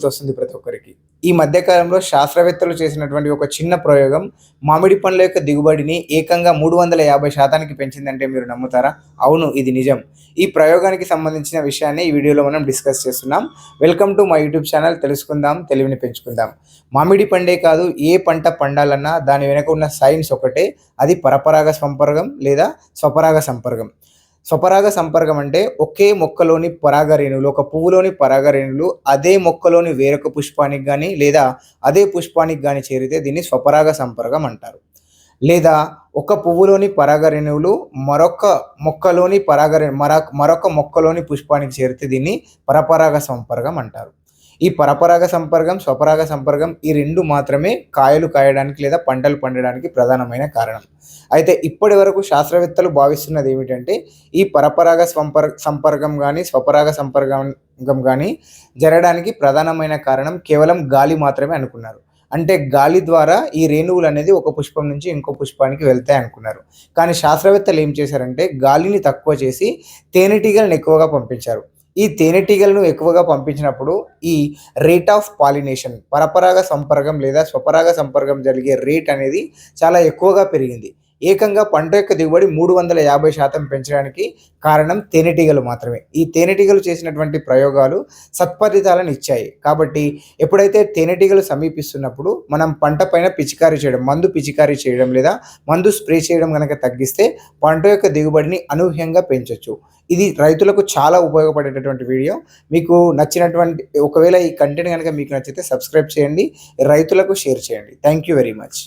వస్తుంది ప్రతి ఒక్కరికి. ఈ మధ్య కాలంలో శాస్త్రవేత్తలు చేసినటువంటి ఒక చిన్న ప్రయోగం మామిడి పండ్ల యొక్క దిగుబడిని ఏకంగా 350% పెంచిందంటే మీరు నమ్ముతారా? అవును, ఇది నిజం. ఈ ప్రయోగానికి సంబంధించిన విషయాన్ని ఈ వీడియోలో మనం డిస్కస్ చేస్తున్నాం. Welcome to my YouTube channel తెలుసుకుందాం, తెలివిని పెంచుకుందాం. మామిడి పండే కాదు, ఏ పంట పండాలన్నా దాని వెనుక ఉన్న సైన్స్ ఒకటే. అది పరపరాగ సంపర్కం లేదా స్వపరాగ సంపర్కం. స్వపరాగ సంపర్కం అంటే ఒకే మొక్కలోని పరాగరేణువులు, ఒక పువ్వులోని పరాగరేణువులు అదే మొక్కలోని వేరొక పుష్పానికి కానీ లేదా అదే పుష్పానికి కానీ చేరితే దీన్ని స్వపరాగ సంపర్కం అంటారు. లేదా ఒక పువ్వులోని పరాగరేణువులు మరొక మొక్కలోని పుష్పానికి చేరితే దీన్ని పరపరాగ సంపర్కం అంటారు. ఈ పరపరాగ సంపర్కం, స్వపరాగ సంపర్కం ఈ రెండు మాత్రమే కాయలు కాయడానికి లేదా పంటలు పండడానికి ప్రధానమైన కారణం. అయితే ఇప్పటి వరకు శాస్త్రవేత్తలు భావిస్తున్నది ఏమిటంటే ఈ పరపరాగ సంపర్కం కానీ స్వపరాగ సంపర్కం కానీ జరగడానికి ప్రధానమైన కారణం కేవలం గాలి మాత్రమే అనుకున్నారు. అంటే గాలి ద్వారా ఈ రేణువులు అనేది ఒక పుష్పం నుంచి ఇంకో పుష్పానికి వెళ్తాయి అనుకున్నారు. కానీ శాస్త్రవేత్తలు ఏం చేశారంటే గాలిని తక్కువ చేసి తేనెటీగలను ఎక్కువగా పంపించారు. ఈ తేనెటీగలను ఎక్కువగా పంపించినప్పుడు ఈ రేట్ ఆఫ్ పాలినేషన్, పరపరాగ సంపర్కం లేదా స్వపరాగ సంపర్కం జరిగే రేట్ అనేది చాలా ఎక్కువగా పెరిగింది. ఏకంగా పంట యొక్క దిగుబడి 350% పెంచడానికి కారణం తేనెటీగలు మాత్రమే. ఈ తేనెటీగలు చేసినటువంటి ప్రయోగాలు సత్ఫలితాలను ఇచ్చాయి. కాబట్టి ఎప్పుడైతే తేనెటీగలు సమీపిస్తున్నప్పుడు మనం పంట పైన మందు పిచికారీ చేయడం లేదా మందు స్ప్రే చేయడం కనుక తగ్గిస్తే పంట యొక్క దిగుబడిని అనూహ్యంగా పెంచవచ్చు. ఇది రైతులకు చాలా ఉపయోగపడేటటువంటి వీడియో. మీకు నచ్చినటువంటి ఒకవేళ ఈ కంటెంట్ కనుక మీకు నచ్చితే సబ్స్క్రైబ్ చేయండి, రైతులకు షేర్ చేయండి. Thank you very much.